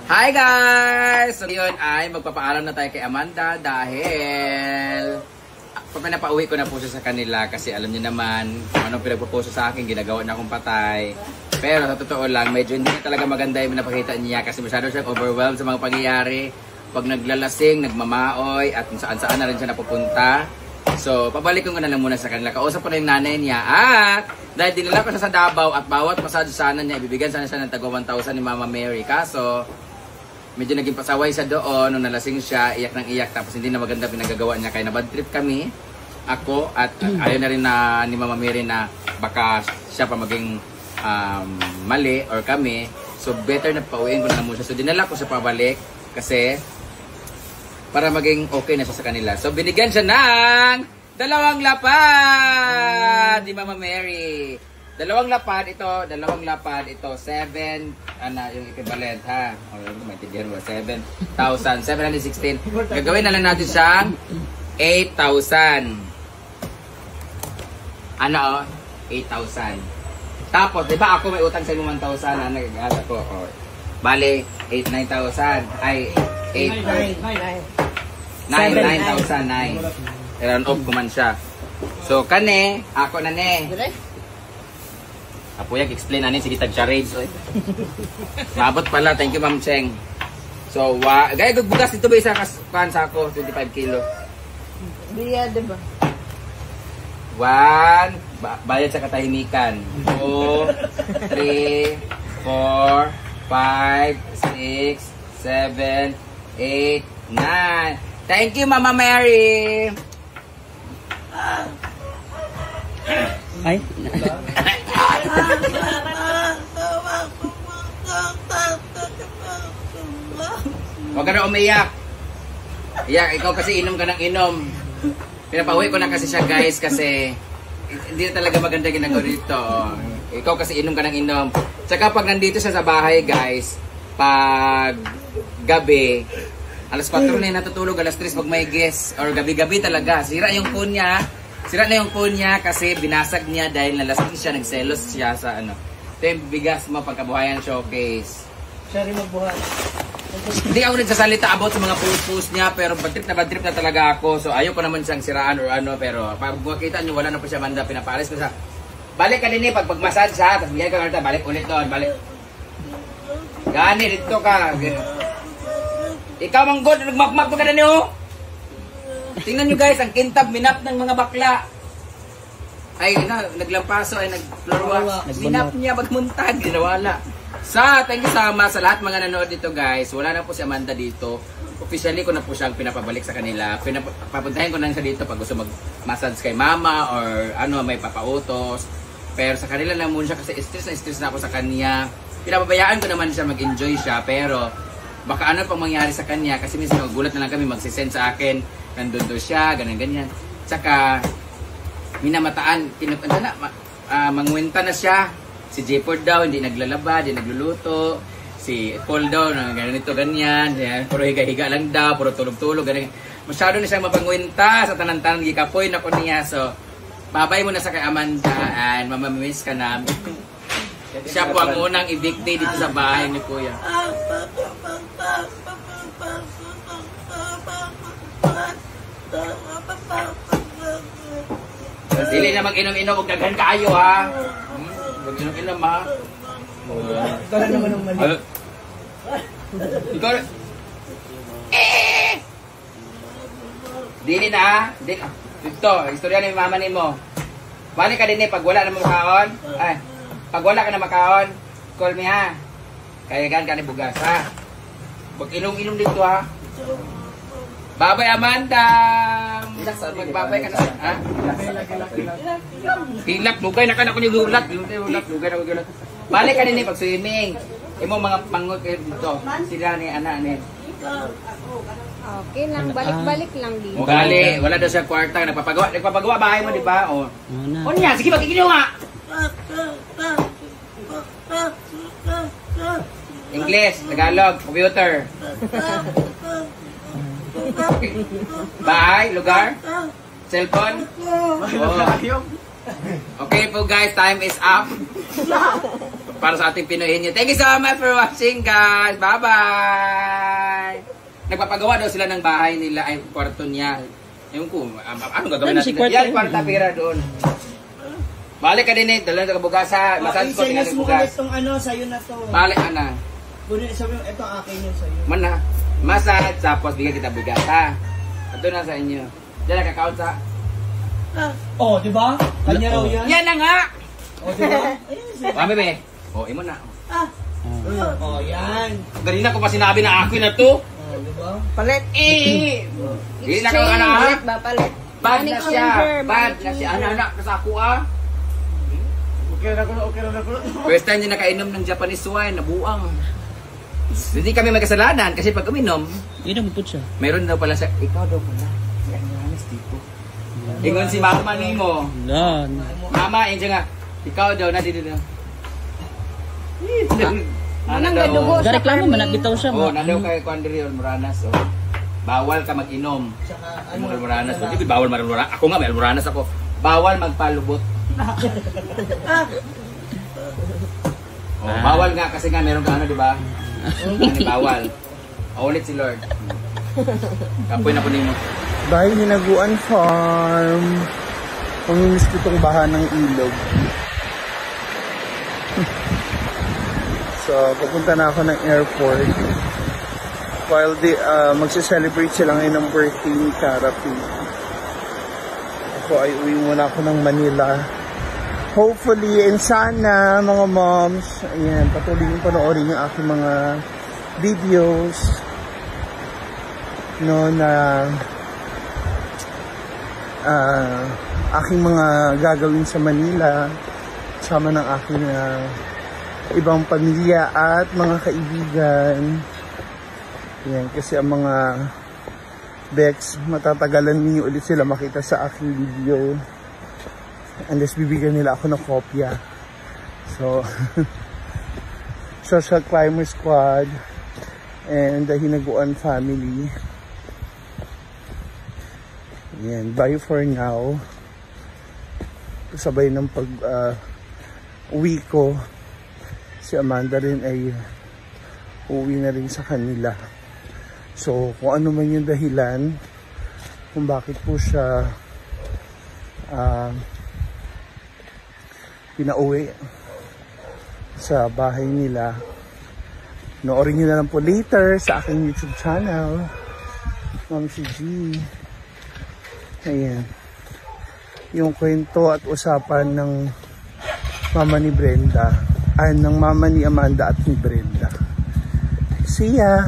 Hi guys! So yun ay magpapaalam na tayo kay Amanda dahil pinapauwi ko na po siya sa kanila kasi alam niyo naman kung anong pinagpo-post sa akin, ginagawa na akong patay. Pero sa totoo lang, medyo hindi talaga maganda yung pinapakita niya kasi masyado siyang overwhelmed sa mga pangyayari. Pag naglalasing, nagmamaoy at kung saan-saan na rin siya napupunta. So, pabalik ko na lang muna sa kanila. Kausap ko na yung nanay niya. At dahil dinala ko siya sa Davao at bawat massage sana niya, ibibigyan sana siya ng tago 1,000 ni Mama Mary. Kaso, medyo naging pasaway siya doon nung nalasing siya, iyak ng iyak. Tapos hindi na maganda pinagagawa niya. Kaya nabad trip kami, ako, at ayaw na rin na ni Mama Mary na baka siya pa maging mali or kami. So, better na pauwiin ko na muna siya. So, dinala ko siya pabalik kasi para maging okay na siya sa kanila. So, binigyan siya ng 2 lapad di Mama Mary. 2 lapad ito, 7, yung equivalent ha. O, maintindihan mo, 7,716. Gagawin na lang natin siyang 8,000. Ano, 8,000. Tapos, di ba ako may utang sa inyo 1,000 na nagagala ko. O, bale, 9,000. Ay, 9,009. Round off ko man siya. So, kane, ako na ne. Apo yung explain nanin, sige tag-charades. Mabot pala, thank you Ma'am Cheng. So, gaya bugas dito ba isa kan sa ako, 25 kilo. Biya, diba? 1, bayad sa katahimikan. 2, 3, 4, 5, 6, 7, 8, 9. Thank you, Mama Mary. Ay. Huwag ka na umiyak. Iyak, ikaw kasi inom ka ng inom. Pinapauwi ko na kasi siya guys kasi hindi na talaga maganda ginagawa dito. Ikaw kasi inom ka ng inom. Tsaka pag nandito siya sa bahay guys, pag gabi, alas 4 na yung natutulog, alas 3 pag may guest, or gabi-gabi talaga. Sira yung phone niya. Sira na yung phone niya kasi binasag niya dahil nalasing siya, nagselos siya sa ano. Ito yung bigas mo pagkabuhayan showcase. Siya rin magbuhat. Hindi ako nagsasalita about sa mga post niya, pero bad trip na talaga ako. So ayaw ko naman siyang siraan or ano, pero pag makita niyo wala na po siya Amanda, pinapalis ko siya. Balik ka din pag massage ha, tapos bigyan ka karta, balik ulit doon, balik. Gani, dito ka. Ikaw manggod, nagmap-map ka na niyo. Tingnan nyo guys, ang kintab, minap ng mga bakla. Ay, naglampaso, ay nag-floor wash. Minap niya, magmuntag, ginawala. Thank you so much sa lahat mga nanood dito guys. Wala na po si Amanda dito. Officially ko na po siyang pinapabalik sa kanila. Papuntahin ko na siya dito pag gusto mag-massage kay mama or ano, may papautos. Pero sa kanila lang muna siya kasi stress na ako sa kanya. Pinapabayaan ko naman siya, mag-enjoy siya. Pero baka ano pang mangyari sa kanya kasi minsan nagugulat na lang kami, magsisend sa akin. Nandun doon siya, ganyan-ganyan. Tsaka, minamataan, mangwenta na siya. Si Jayford daw, hindi naglalaba, hindi nagluluto. Si Paul daw, ganito, ganyan. Puro higa-higa lang daw, puro tulog-tulog, ganyan. Masyado na siyang mapangwenta sa tanan-tanan, gikapoy na ko niya. So, babay mo na sa kay Amanda, and mamamiss ka na. Siya po ang unang i-victory dito sa bahay ni Kuya. Dili na mag-inom-inom, huwag daghan kayo ha. Huwag inom-inom ha. Ikaw na naman ang mali. Ikaw na. Dili na ha. Ito, istorya ni mama ni mo. Balik ka din pag wala na makaon. Ay, pag wala ka na makaon, call me ha. Kaya gan ka ni bugas ha. Huwag inom-inom dito ha. Babay Amanda! Magbabay ka na sa... Ha? Hilak, lugay na ka na ko yung gulat. Lugay na ko gulat. Balik ka din pag swimming. Imo mga pangot dito. Sila ni Ana ni. Okay lang, balik-balik lang dito. Gali, wala daw siya kwarta. Nagpapagawa bahay mo, di ba? O niya, sige magkikino nga! English, Tagalog, computer. Bahay, lugar, cellphone. Okay po guys, time is up. Para sa ating Pinoy Inyo. Thank you so much for watching guys. Bye-bye. Nagpapagawa daw sila ng bahay nila, ay kwarto niya. Ewan ko, ano gagawin natin? Yan, kwarta pira doon. Balik ka din eh, dala na kabugasa. Massage ko, tingnan yung bugas. Itong ano, sa'yo na to. Balik ka na. Kunin, sabi mo, ito akin yun sa'yo. Mana, massage, tapos bigyan kita bugas ha. Ito na sa inyo. Diyan nakakount sa... Oh, di ba? Kanya raw yan. Yan na nga! Oh, di ba? Ayun, Mami be, o imo na. oh, yan. Ganina ko pa sinabi na akin na to. Oh, di ba? Palit. Hindi na ka na ha. Palit ba, palit? Bad na siya. Bad na siya. Anak-anak ka sa ako ah. Okay na ko. First time niya nakainom ng Japanese wine, nabuang. Hindi kami magkasalanan kasi pag uminom, Yun ang put siya. meron daw pala sa, ikaw daw pala. Si Agnes dito. Ingon si mama ni mo. Lan. Mama, yun siya nga. Ikaw daw na dito na. Ano Gareklamo man, nagbitaw siya. Oh, nadaw kay Quandary or Moranas. Oh. Bawal ka mag-inom. Tsaka Ano kay Moranas? Hindi bawal mag-Moranas. Ako nga may Moranas ako. Bawal magpalubot. Oh, bawal nga kasi nga meron ka ano, di ba? Bawal. Ulit si Lord. Kapoy na po ninyo. Dahil Hinaguan Farm, pamimiss ko itong baha ng ilog. So, pupunta na ako ng airport. While magse-celebrate sila ngayon ng birthday ni Karapi. Ako ay uwi muna ako ng Manila. Hopefully, and sana mga moms, ayan, patuloy yung panoorin yung aking mga videos. No, na aking mga gagawin sa Manila sama ng aking ibang pamilya at mga kaibigan. Yan, kasi ang mga Bex, matatagalan ninyo ulit sila makita sa aking video unless bibigyan nila ako ng kopya. So Social Climber Squad and the Hinaguan family. Yan, bye for now. Kasabay ng uwi ko, si Amanda rin ay uwi na rin sa kanila. So, kung ano man yung dahilan kung bakit po siya pinauwi sa bahay nila, noorin nyo na lang po later sa aking YouTube channel, Ma'am si G. Ayan. Yung kwento at usapan ng mama ni Brenda, ng mama ni Amanda at ni Brenda. See ya!